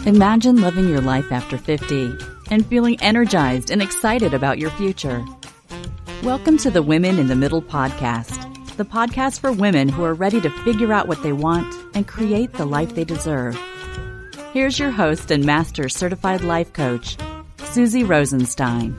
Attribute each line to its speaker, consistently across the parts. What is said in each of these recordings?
Speaker 1: Imagine living your life after 50 and feeling energized and excited about your future. Welcome to the Women in the Middle podcast, the podcast for women who are ready to figure out what they want and create the life they deserve. Here's your host and master certified life coach, Susie Rosenstein.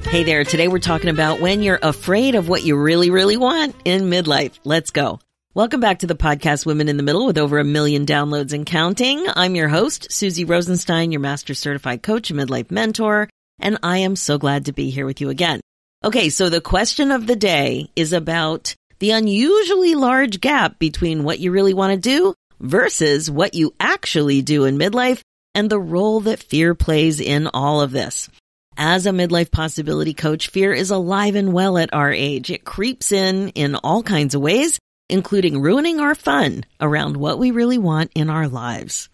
Speaker 2: Hey there, today we're talking about when you're afraid of what you really want in midlife. Let's go. Welcome back to the podcast Women in the Middle with over 1 million downloads and counting. I'm your host, Susie Rosenstein, your master certified coach and midlife mentor, and I am so glad to be here with you again. Okay, so the question of the day is about the unusually large gap between what you really want to do versus what you actually do in midlife and the role that fear plays in all of this. As a midlife possibility coach, fear is alive and well at our age. It creeps in all kinds of ways, including ruining our fun around what we really want in our lives.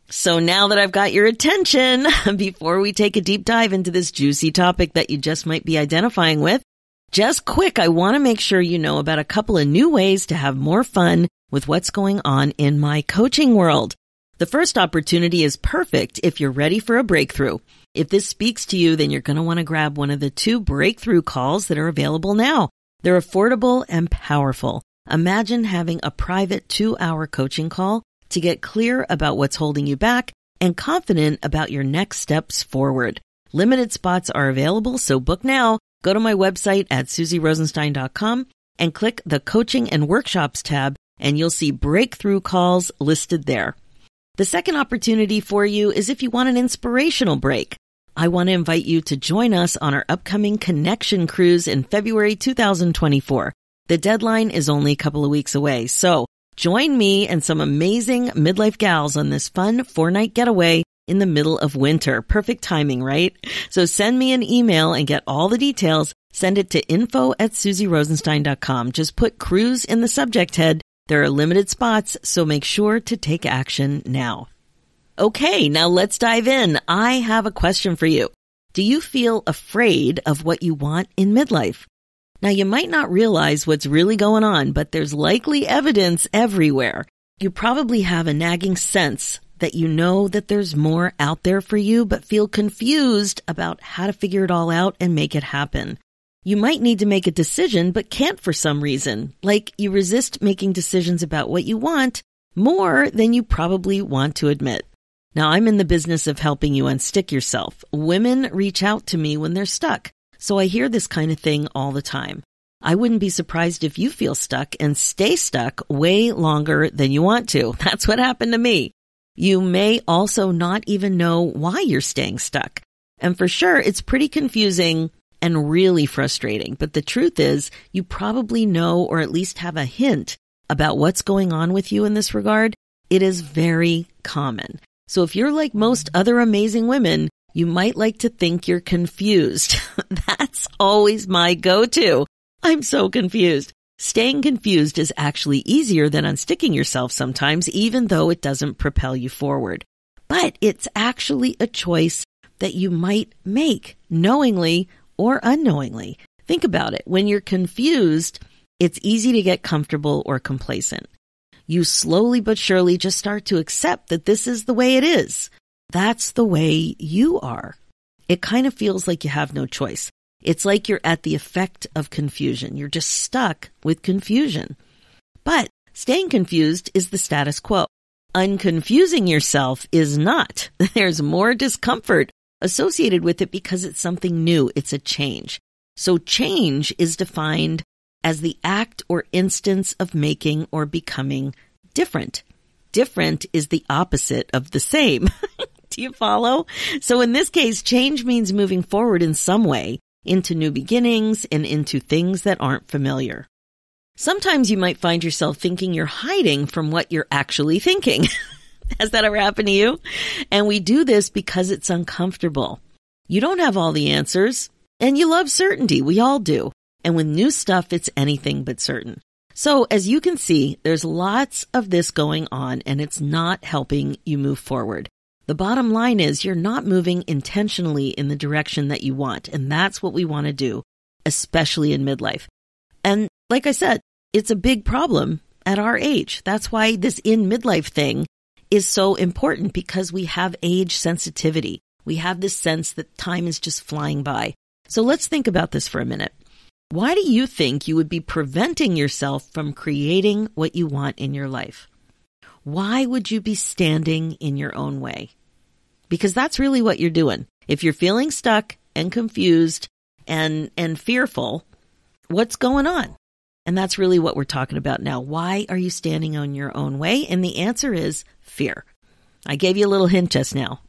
Speaker 2: So now that I've got your attention, before we take a deep dive into this juicy topic that you just might be identifying with, just quick, I want to make sure you know about a couple of new ways to have more fun with what's going on in my coaching world. The first opportunity is perfect if you're ready for a breakthrough. If this speaks to you, then you're going to want to grab one of the 2 breakthrough calls that are available now. They're affordable and powerful. Imagine having a private 2-hour coaching call to get clear about what's holding you back and confident about your next steps forward. Limited spots are available, so book now. Go to my website at susierosenstein.com and click the Coaching and Workshops tab, and you'll see breakthrough calls listed there. The second opportunity for you is if you want an inspirational break. I want to invite you to join us on our upcoming Connection Cruise in February 2024. The deadline is only a couple of weeks away, so join me and some amazing midlife gals on this fun 4-night getaway in the middle of winter. Perfect timing, right? So send me an email and get all the details. Send it to info@susierosenstein.com. Just put cruise in the subject head. There are limited spots, so make sure to take action now. Okay, now let's dive in. I have a question for you. Do you feel afraid of what you want in midlife? Now, you might not realize what's really going on, but there's likely evidence everywhere. You probably have a nagging sense that you know that there's more out there for you, but feel confused about how to figure it all out and make it happen. You might need to make a decision, but can't for some reason, like you resist making decisions about what you want more than you probably want to admit. Now, I'm in the business of helping you unstick yourself. Women reach out to me when they're stuck. So I hear this kind of thing all the time. I wouldn't be surprised if you feel stuck and stay stuck way longer than you want to. That's what happened to me. You may also not even know why you're staying stuck. And for sure, it's pretty confusing and really frustrating. But the truth is, you probably know or at least have a hint about what's going on with you in this regard. It is very common. So if you're like most other amazing women, you might like to think you're confused. That's always my go-to. I'm so confused. Staying confused is actually easier than unsticking yourself sometimes, even though it doesn't propel you forward. But it's actually a choice that you might make, knowingly or unknowingly. Think about it. When you're confused, it's easy to get comfortable or complacent. You slowly but surely just start to accept that this is the way it is. That's the way you are. It kind of feels like you have no choice. It's like you're at the effect of confusion. You're just stuck with confusion. But staying confused is the status quo. Unconfusing yourself is not. There's more discomfort associated with it because it's something new. It's a change. So change is defined as the act or instance of making or becoming different. Different is the opposite of the same. Do you follow? So in this case, change means moving forward in some way into new beginnings and into things that aren't familiar. Sometimes you might find yourself thinking you're hiding from what you're actually thinking. Has that ever happened to you? And we do this because it's uncomfortable. You don't have all the answers, and you love certainty. We all do. And with new stuff, it's anything but certain. So as you can see, there's lots of this going on, and it's not helping you move forward. The bottom line is you're not moving intentionally in the direction that you want, and that's what we want to do, especially in midlife. And like I said, it's a big problem at our age. That's why this in midlife thing is so important, because we have age sensitivity. We have this sense that time is just flying by. So let's think about this for a minute. Why do you think you would be preventing yourself from creating what you want in your life? Why would you be standing in your own way? Because that's really what you're doing. If you're feeling stuck and confused and fearful, what's going on? And that's really what we're talking about now. Why are you standing on your own way? And the answer is fear. I gave you a little hint just now.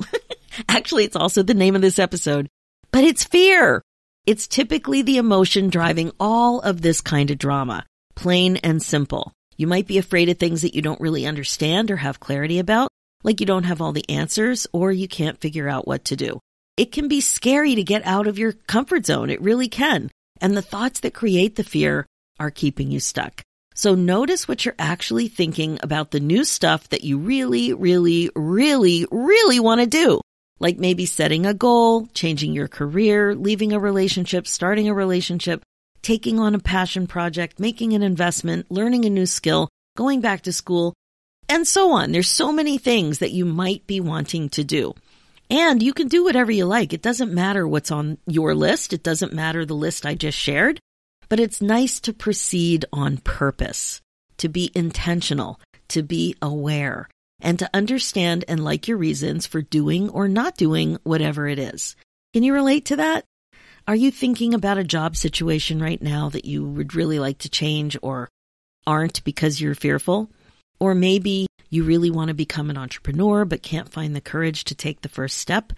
Speaker 2: Actually, it's also the name of this episode, but it's fear. It's typically the emotion driving all of this kind of drama, plain and simple. You might be afraid of things that you don't really understand or have clarity about, like you don't have all the answers or you can't figure out what to do. It can be scary to get out of your comfort zone. It really can. And the thoughts that create the fear are keeping you stuck. So notice what you're actually thinking about the new stuff that you really, really, really, really want to do. Like maybe setting a goal, changing your career, leaving a relationship, starting a relationship, taking on a passion project, making an investment, learning a new skill, going back to school, and so on. There's so many things that you might be wanting to do. And you can do whatever you like. It doesn't matter what's on your list. It doesn't matter the list I just shared. But it's nice to proceed on purpose, to be intentional, to be aware, and to understand and like your reasons for doing or not doing whatever it is. Can you relate to that? Are you thinking about a job situation right now that you would really like to change or aren't because you're fearful? Or maybe you really want to become an entrepreneur but can't find the courage to take the first step.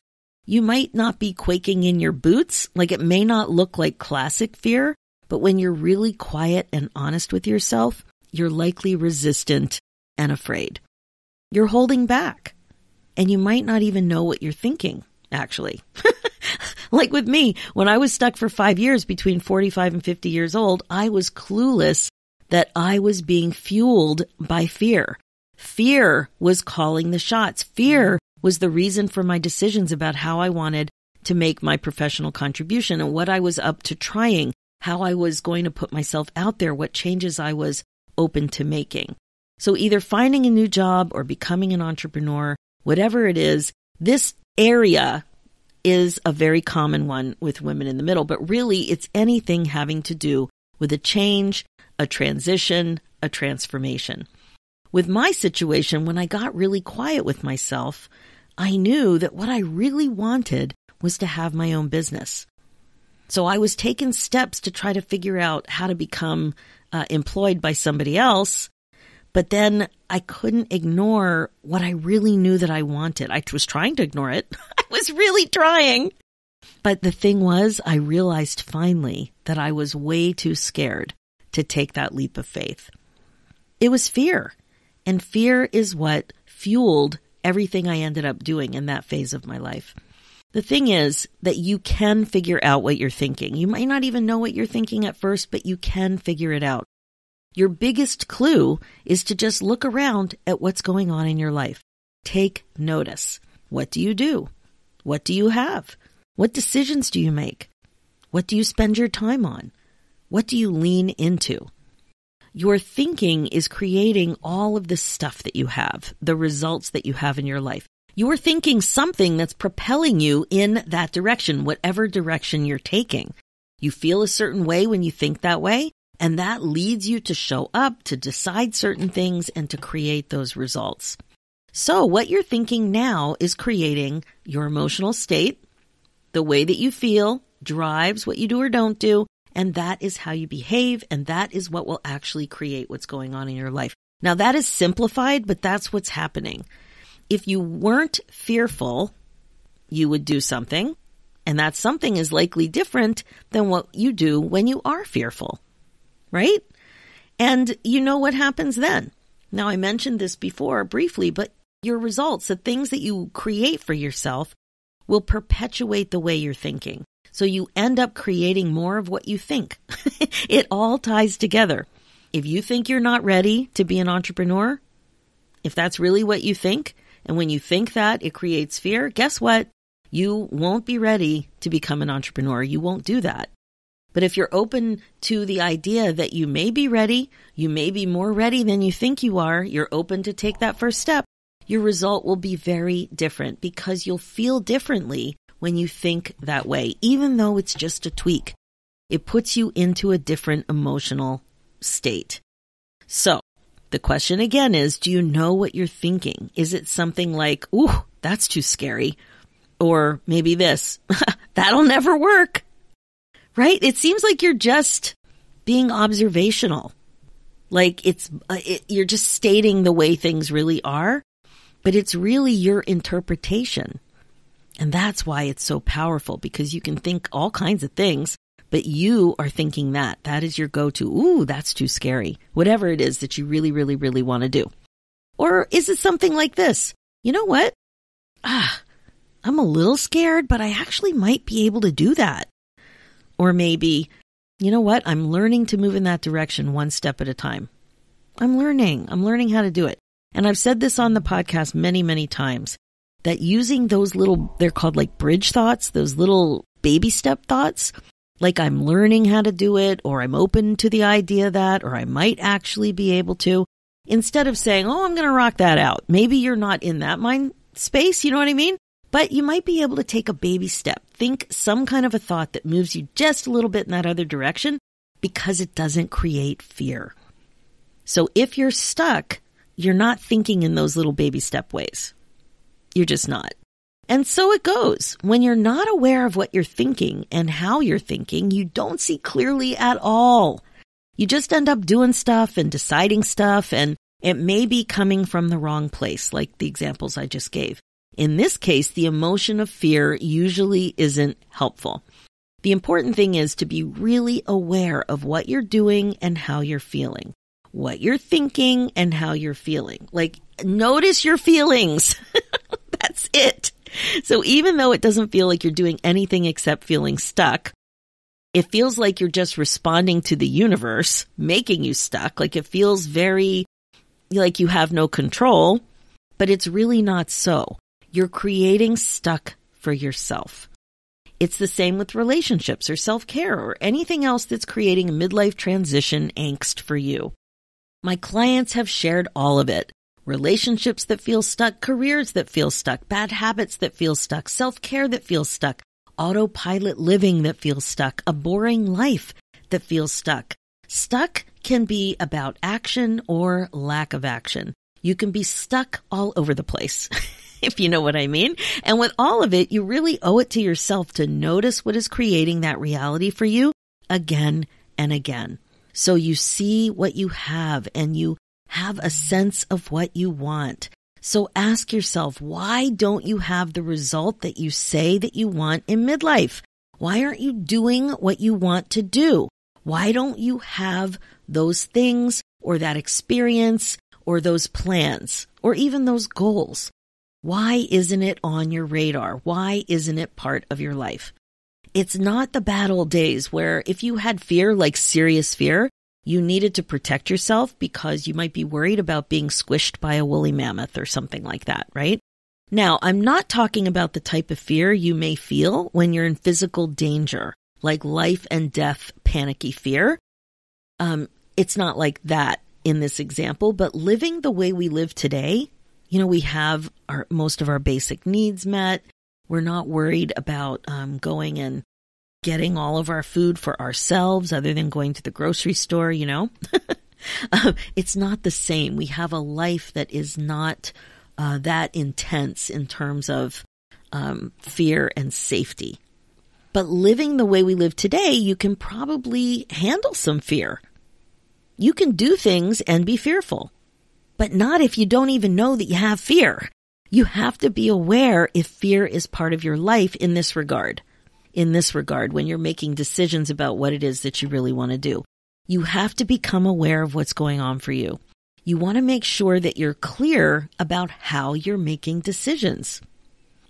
Speaker 2: You might not be quaking in your boots, like it may not look like classic fear, but when you're really quiet and honest with yourself, you're likely resistant and afraid. You're holding back, and you might not even know what you're thinking, actually. Like with me, when I was stuck for 5 years between 45 and 50 years old, I was clueless that I was being fueled by fear. Fear was calling the shots. Fear was the reason for my decisions about how I wanted to make my professional contribution and what I was up to trying, how I was going to put myself out there, what changes I was open to making. So either finding a new job or becoming an entrepreneur, whatever it is, this area is a very common one with women in the middle, but really it's anything having to do with a change, a transition, a transformation. With my situation, when I got really quiet with myself, I knew that what I really wanted was to have my own business. So I was taking steps to try to figure out how to become employed by somebody else, but then I couldn't ignore what I really knew that I wanted. I was trying to ignore it. I was really trying. But the thing was, I realized finally that I was way too scared to take that leap of faith. It was fear. And fear is what fueled everything I ended up doing in that phase of my life. The thing is that you can figure out what you're thinking. You might not even know what you're thinking at first, but you can figure it out. Your biggest clue is to just look around at what's going on in your life. Take notice. What do you do? What do you have? What decisions do you make? What do you spend your time on? What do you lean into? Your thinking is creating all of the stuff that you have, the results that you have in your life. You're thinking something that's propelling you in that direction, whatever direction you're taking. You feel a certain way when you think that way, and that leads you to show up, to decide certain things, and to create those results. So what you're thinking now is creating your emotional state. The way that you feel drives what you do or don't do, and that is how you behave, and that is what will actually create what's going on in your life. Now, that is simplified, but that's what's happening. If you weren't fearful, you would do something, and that something is likely different than what you do when you are fearful, right? And you know what happens then. Now, I mentioned this before briefly, but your results, the things that you create for yourself, will perpetuate the way you're thinking. So you end up creating more of what you think. It all ties together. If you think you're not ready to be an entrepreneur, if that's really what you think, and when you think that, it creates fear, guess what? You won't be ready to become an entrepreneur. You won't do that. But if you're open to the idea that you may be ready, you may be more ready than you think you are, you're open to take that first step, your result will be very different because you'll feel differently when you think that way, even though it's just a tweak. It puts you into a different emotional state. So the question again is, do you know what you're thinking? Is it something like, ooh, that's too scary? Or maybe this, that'll never work. Right? It seems like you're just being observational. Like you're just stating the way things really are, but it's really your interpretation. And that's why it's so powerful, because you can think all kinds of things, but you are thinking that. That is your go-to. Ooh, that's too scary. Whatever it is that you really, really, really want to do. Or is it something like this? You know what? I'm a little scared, but I actually might be able to do that. Or maybe, you know what? I'm learning to move in that direction one step at a time. I'm learning how to do it. And I've said this on the podcast many, many times, that using those little, they're called like bridge thoughts, those little baby step thoughts, like I'm learning how to do it, or I'm open to the idea that, or I might actually be able to, instead of saying, oh, I'm going to rock that out. Maybe you're not in that mind space, you know what I mean? But you might be able to take a baby step. Think some kind of a thought that moves you just a little bit in that other direction, because it doesn't create fear. So if you're stuck, you're not thinking in those little baby step ways. You're just not. And so it goes. When you're not aware of what you're thinking and how you're thinking, you don't see clearly at all. You just end up doing stuff and deciding stuff, and it may be coming from the wrong place, like the examples I just gave. In this case, the emotion of fear usually isn't helpful. The important thing is to be really aware of what you're doing and how you're feeling, what you're thinking and how you're feeling. Like, notice your feelings. That's it. So even though it doesn't feel like you're doing anything except feeling stuck, it feels like you're just responding to the universe, making you stuck. Like it feels very like you have no control, but it's really not so. You're creating stuck for yourself. It's the same with relationships or self-care or anything else that's creating a midlife transition angst for you. My clients have shared all of it. Relationships that feel stuck, careers that feel stuck, bad habits that feel stuck, self-care that feels stuck, autopilot living that feels stuck, a boring life that feels stuck. Stuck can be about action or lack of action. You can be stuck all over the place. If you know what I mean. And with all of it, you really owe it to yourself to notice what is creating that reality for you again and again. So you see what you have and you have a sense of what you want. So ask yourself, why don't you have the result that you say that you want in midlife? Why aren't you doing what you want to do? Why don't you have those things or that experience or those plans or even those goals? Why isn't it on your radar? Why isn't it part of your life? It's not the bad old days where if you had fear, like serious fear, you needed to protect yourself because you might be worried about being squished by a woolly mammoth or something like that, right? Now, I'm not talking about the type of fear you may feel when you're in physical danger, like life and death panicky fear. It's not like that in this example, but living the way we live today, you know, we have most of our basic needs met. We're not worried about going and getting all of our food for ourselves other than going to the grocery store, you know. It's not the same. We have a life that is not that intense in terms of fear and safety. But living the way we live today, you can probably handle some fear. You can do things and be fearful. But not if you don't even know that you have fear. You have to be aware if fear is part of your life in this regard. In this regard, when you're making decisions about what it is that you really want to do. You have to become aware of what's going on for you. You want to make sure that you're clear about how you're making decisions.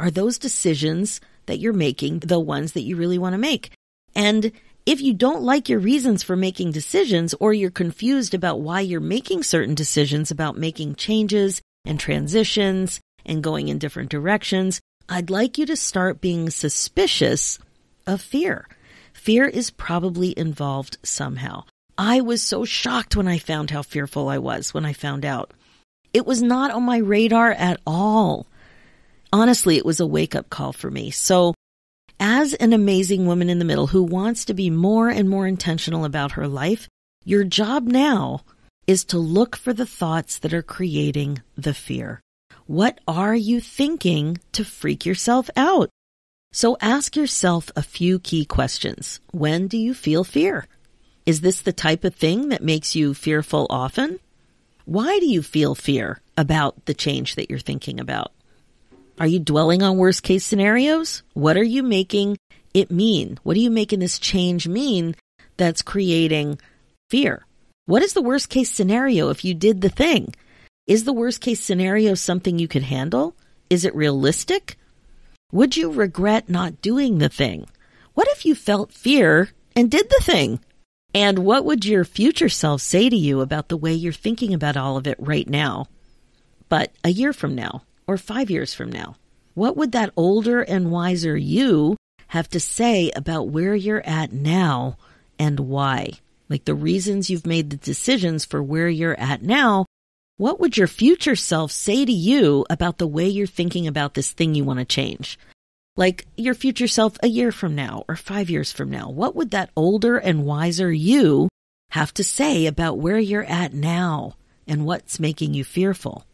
Speaker 2: Are those decisions that you're making the ones that you really want to make? And if you don't like your reasons for making decisions, or you're confused about why you're making certain decisions about making changes and transitions and going in different directions, I'd like you to start being suspicious of fear. fear is probably involved somehow. I was so shocked when I found how fearful I was when I found out. It was not on my radar at all. Honestly, it was a wake-up call for me. So, as an amazing woman in the middle who wants to be more and more intentional about her life, your job now is to look for the thoughts that are creating the fear. What are you thinking to freak yourself out? So ask yourself a few key questions. When do you feel fear? Is this the type of thing that makes you fearful often? Why do you feel fear about the change that you're thinking about? Are you dwelling on worst case scenarios? What are you making it mean? What are you making this change mean that's creating fear? What is the worst case scenario if you did the thing? Is the worst case scenario something you could handle? Is it realistic? Would you regret not doing the thing? What if you felt fear and did the thing? And what would your future self say to you about the way you're thinking about all of it right now? But a year from now, or 5 years from now, what would that older and wiser you have to say about where you're at now and why? Like the reasons you've made the decisions for where you're at now. What would your future self say to you about the way you're thinking about this thing you want to change? Like your future self a year from now or 5 years from now. What would that older and wiser you have to say about where you're at now and what's making you fearful?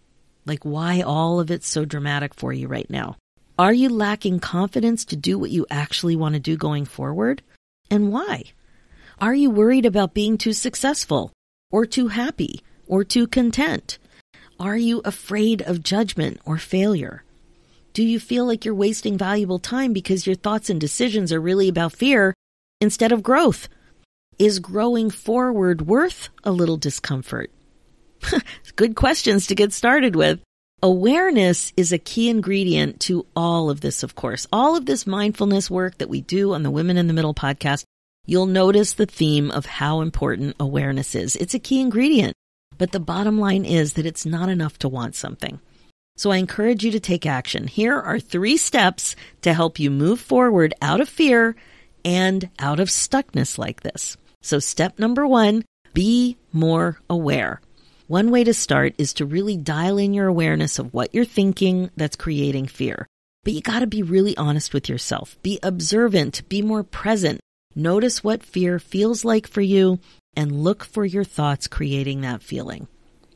Speaker 2: Like why all of it's so dramatic for you right now? Are you lacking confidence to do what you actually want to do going forward? And why? Are you worried about being too successful or too happy or too content? Are you afraid of judgment or failure? Do you feel like you're wasting valuable time because your thoughts and decisions are really about fear instead of growth? Is growing forward worth a little discomfort? Good questions to get started with. Awareness is a key ingredient to all of this, of course. All of this mindfulness work that we do on the Women in the Middle podcast, you'll notice the theme of how important awareness is. It's a key ingredient, but the bottom line is that it's not enough to want something. So I encourage you to take action. Here are 3 steps to help you move forward out of fear and out of stuckness like this. So step number 1, be more aware. One way to start is to really dial in your awareness of what you're thinking that's creating fear. But you got to be really honest with yourself. Be observant, be more present. Notice what fear feels like for you and look for your thoughts creating that feeling.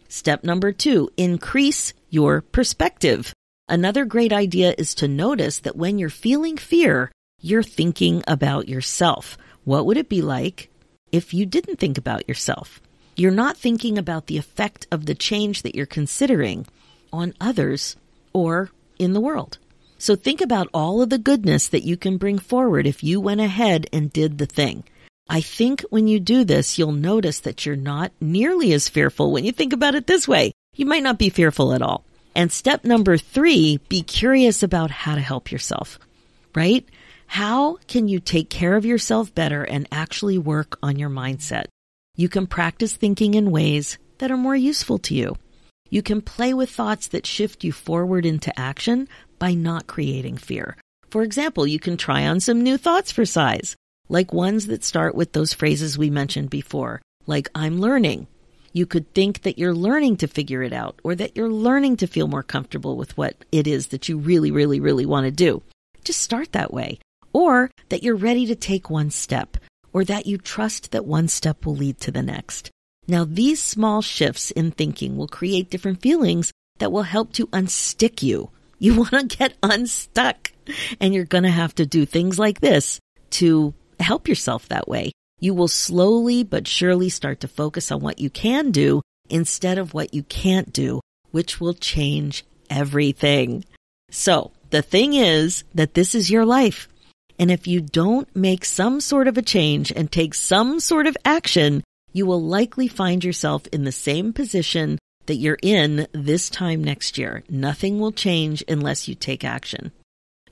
Speaker 2: Step number 2, increase your perspective. Another great idea is to notice that when you're feeling fear, you're thinking about yourself. What would it be like if you didn't think about yourself? You're not thinking about the effect of the change that you're considering on others or in the world. So think about all of the goodness that you can bring forward if you went ahead and did the thing. I think when you do this, you'll notice that you're not nearly as fearful when you think about it this way. You might not be fearful at all. And step number 3, be curious about how to help yourself, right? How can you take care of yourself better and actually work on your mindset? You can practice thinking in ways that are more useful to you. You can play with thoughts that shift you forward into action by not creating fear. For example, you can try on some new thoughts for size, like ones that start with those phrases we mentioned before, like I'm learning. You could think that you're learning to figure it out, or that you're learning to feel more comfortable with what it is that you really, really, really want to do. Just start that way. Or that you're ready to take one step, or that you trust that one step will lead to the next. Now, these small shifts in thinking will create different feelings that will help to unstick you. You want to get unstuck, and you're going to have to do things like this to help yourself that way. You will slowly but surely start to focus on what you can do instead of what you can't do, which will change everything. So the thing is that this is your life. And if you don't make some sort of a change and take some sort of action, you will likely find yourself in the same position that you're in this time next year. Nothing will change unless you take action.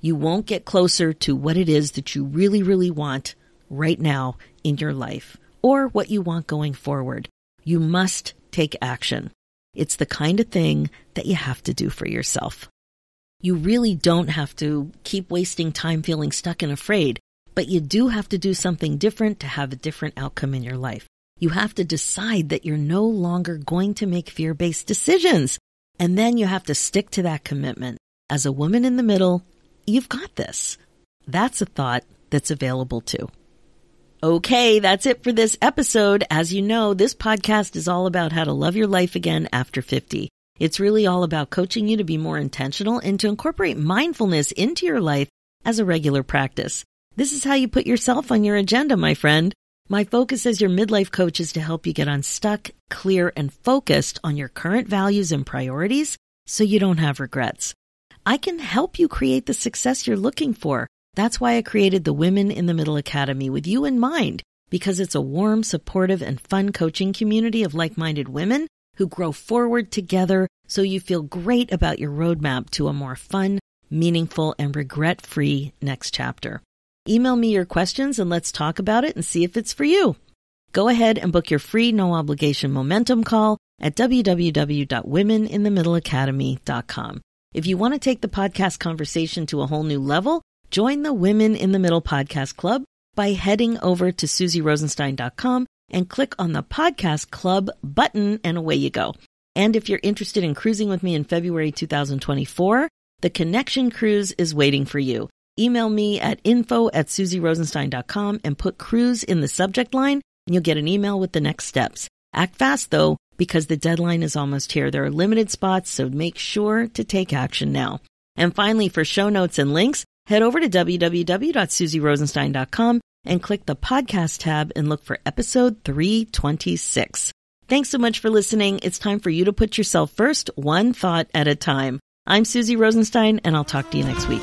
Speaker 2: You won't get closer to what it is that you really, really want right now in your life or what you want going forward. You must take action. It's the kind of thing that you have to do for yourself. You really don't have to keep wasting time feeling stuck and afraid. But you do have to do something different to have a different outcome in your life. You have to decide that you're no longer going to make fear-based decisions. And then you have to stick to that commitment. As a woman in the middle, you've got this. That's a thought that's available too. Okay, that's it for this episode. As you know, this podcast is all about how to love your life again after 50. It's really all about coaching you to be more intentional and to incorporate mindfulness into your life as a regular practice. This is how you put yourself on your agenda, my friend. My focus as your midlife coach is to help you get unstuck, clear, and focused on your current values and priorities so you don't have regrets. I can help you create the success you're looking for. That's why I created the Women in the Middle Academy with you in mind, because it's a warm, supportive, and fun coaching community of like-minded women who grow forward together so you feel great about your roadmap to a more fun, meaningful, and regret-free next chapter. Email me your questions and let's talk about it and see if it's for you. Go ahead and book your free no-obligation momentum call at www.womeninthemiddleacademy.com. If you want to take the podcast conversation to a whole new level, join the Women in the Middle Podcast Club by heading over to SusieRosenstein.com and click on the Podcast Club button, and away you go. And if you're interested in cruising with me in February 2024, the Connection Cruise is waiting for you. Email me at info@SusieRosenstein.com and put cruise in the subject line, and you'll get an email with the next steps. Act fast, though, because the deadline is almost here. There are limited spots, so make sure to take action now. And finally, for show notes and links, head over to www.SusieRosenstein.com and click the podcast tab and look for episode 326. Thanks so much for listening. It's time for you to put yourself first, one thought at a time. I'm Susie Rosenstein, and I'll talk to you next week.